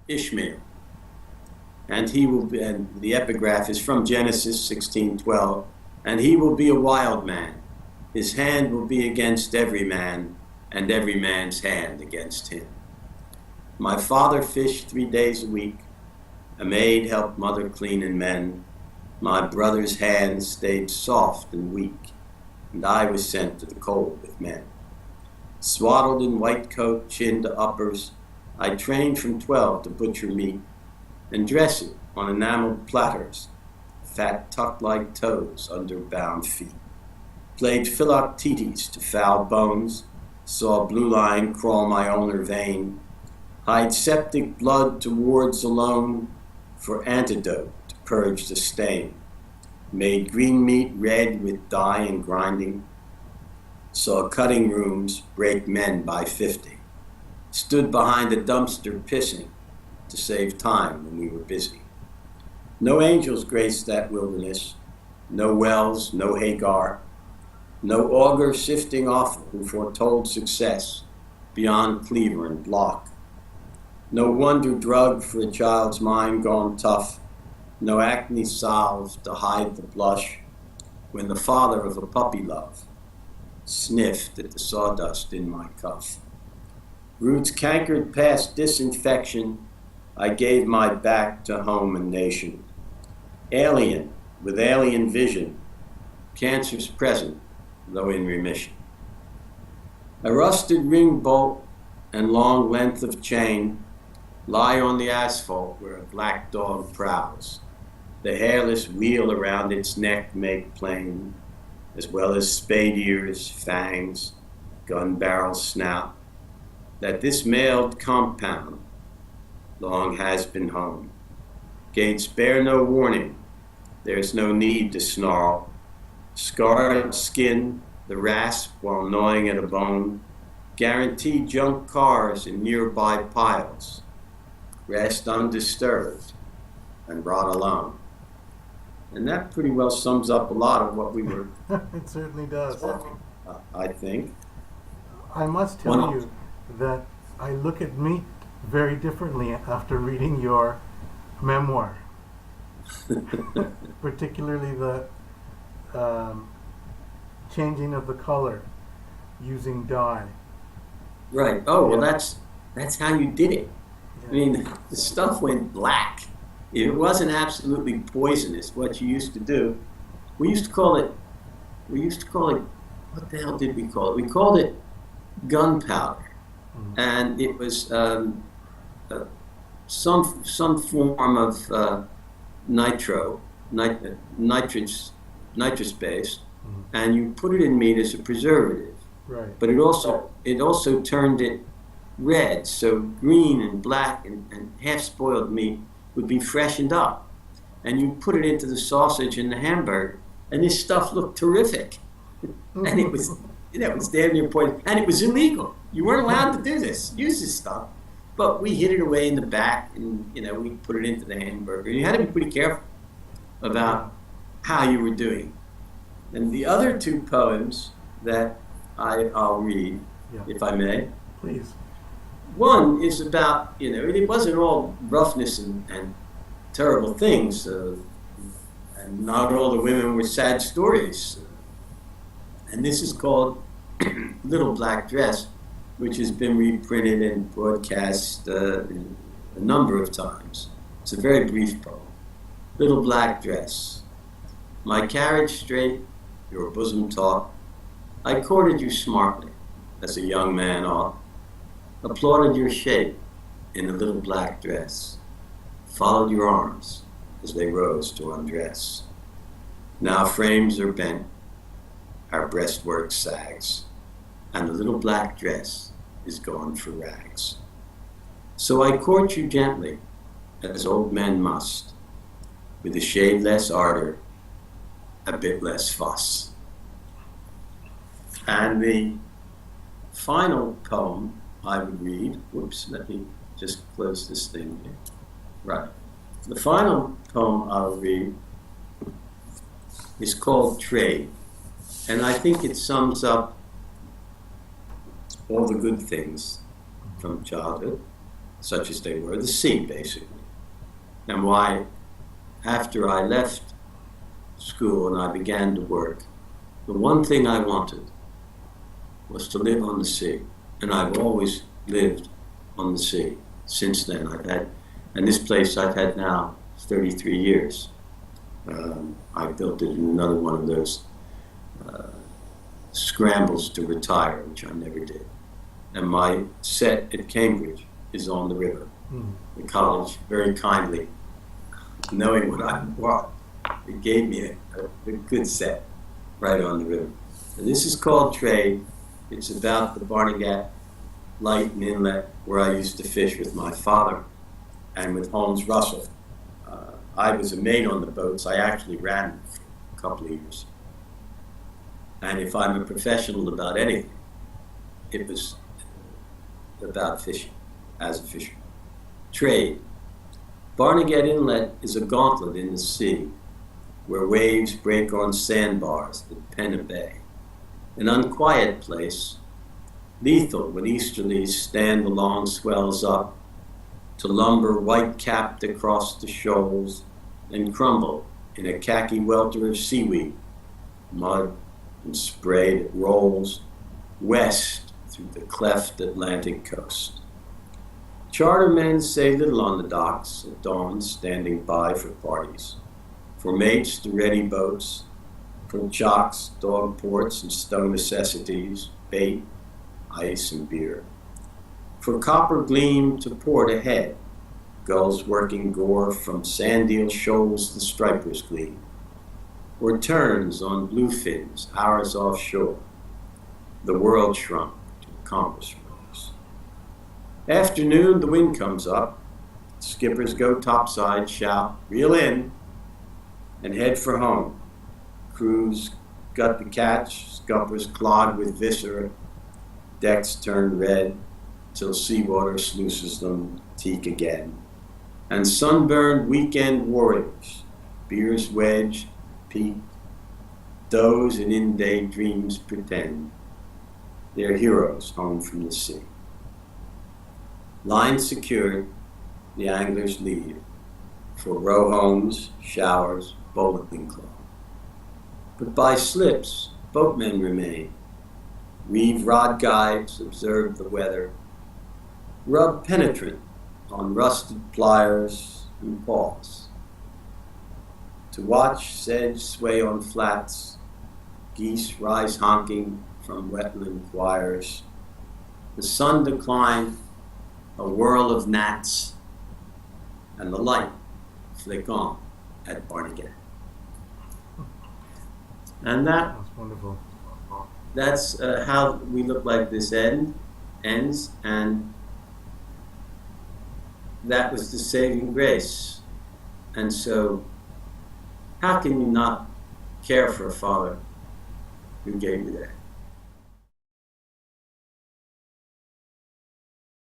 Ishmael. And he will be, and the epigraph is from Genesis 16:12, and he will be a wild man. His hand will be against every man, and every man's hand against him. My father fished 3 days a week. A maid helped mother clean and mend. My brother's hands stayed soft and weak, and I was sent to the cold with men. Swaddled in white coat, chin to uppers, I trained from 12 to butcher meat and dress it on enameled platters, fat tucked like toes under bound feet. Played philoctetes to foul bones, saw blue line crawl my ulnar vein, hide septic blood towards alone for antidote to purge the stain. Made green meat red with dye and grinding, saw cutting rooms break men by 50, stood behind a dumpster pissing to save time when we were busy. No angels graced that wilderness, no Wells, no Hagar, no augur sifting offal who foretold success beyond Cleaver and Block. No wonder drug for a child's mind gone tough, no acne salve to hide the blush when the father of a puppy love sniffed at the sawdust in my cuff. Roots cankered past disinfection, I gave my back to home and nation. Alien with alien vision, cancer's present, though in remission. A rusted ring bolt and long length of chain lie on the asphalt where a black dog prowls. The hairless wheel around its neck make plain, as well as spade ears, fangs, gun barrel snout, that this mailed compound long has been home. Gates bear no warning, there's no need to snarl. Scarred skin, the rasp while gnawing at a bone, guarantee junk cars in nearby piles, rest undisturbed and brought alone. And that pretty well sums up a lot of what we were It certainly does. I think. I must tell you that I look at meat very differently after reading your memoir. Particularly the changing of the color using dye. Right. Oh, well, Yeah. that's how you did it. I mean, the stuff went black. It wasn't absolutely poisonous. What you used to do, we used to call it, what the hell did we call it? We called it gunpowder. Mm-hmm. And it was some form of nitrous base, Mm-hmm. and you put it in meat as a preservative. Right. But it also turned it red, so green and black and half-spoiled meat would be freshened up. And you put it into the sausage and the hamburger, and this stuff looked terrific. And it was damn near poison. And it was illegal. You weren't allowed to do this, use this stuff. But we hid it away in the back, and we put it into the hamburger. You had to be pretty careful about how you were doing. And the other two poems that I'll read, Yeah. if I may. Please. One is about, it wasn't all roughness and terrible things, and not all the women were sad stories. And this is called Little Black Dress, which has been reprinted and broadcast a number of times. It's a very brief poem. Little Black Dress. My carriage straight, your bosom taut, I courted you smartly, as a young man ought, applauded your shape in a little black dress, followed your arms as they rose to undress. Now frames are bent, our breastwork sags, and the little black dress is gone for rags. So I court you gently, as old men must, with a shade less ardor, a bit less fuss. And the final poem I would read, let me just close this thing here. Right. The final poem I'll read is called Trade. And I think it sums up all the good things from childhood. such as they were, the sea, basically. And why, after I left school and I began to work, the one thing I wanted was to live on the sea. And I've always lived on the sea since then. And this place I've had now 33 years. I built it in another one of those scrambles to retire, which I never did. And my set at Cambridge is on the river. The college very kindly, knowing what I want, it gave me a good set right on the river. And this is called Trade. It's about the Barnegat Light and Inlet, where I used to fish with my father and with Holmes Russell. I was a mate on the boats. I actually ran them for a couple of years. And if I'm a professional about anything, it was about fishing, as a fisherman. Trade. Barnegat Inlet is a gauntlet in the sea, where waves break on sandbars that pen a bay. An unquiet place, lethal when easterlies stand the long swells up, to lumber white-capped across the shoals and crumble in a khaki welter of seaweed, mud and spray that rolls west through the cleft Atlantic coast. Chartermen say little on the docks at dawn, standing by for parties, for mates to ready boats, from chocks, dog ports, and stone necessities, bait, ice, and beer. For copper gleam to port ahead, gulls working gore from sand-eel shoals the stripers gleam, or turns on bluefins, hours offshore. The world shrunk to compass rose. Afternoon, the wind comes up. Skippers go topside, shout, reel in, and head for home. Crews gut the catch, scuppers clogged with viscera, decks turn red, till seawater sluices them teak again. And sunburned weekend warriors, beers wedged, peak, doze and in day dreams pretend they're heroes home from the sea. Line secured, the anglers leave for row homes, showers, bowling club. But by slips, boatmen remain, weave rod guides, observe the weather, rub penetrant on rusted pliers and pause. To watch sedge sway on flats, geese rise honking from wetland choirs. The sun decline, a whirl of gnats, and the light flick on at Barnegat. And That's wonderful. that's how we look like this ends, and that was the saving grace. And so, how can you not care for a father who gave you that?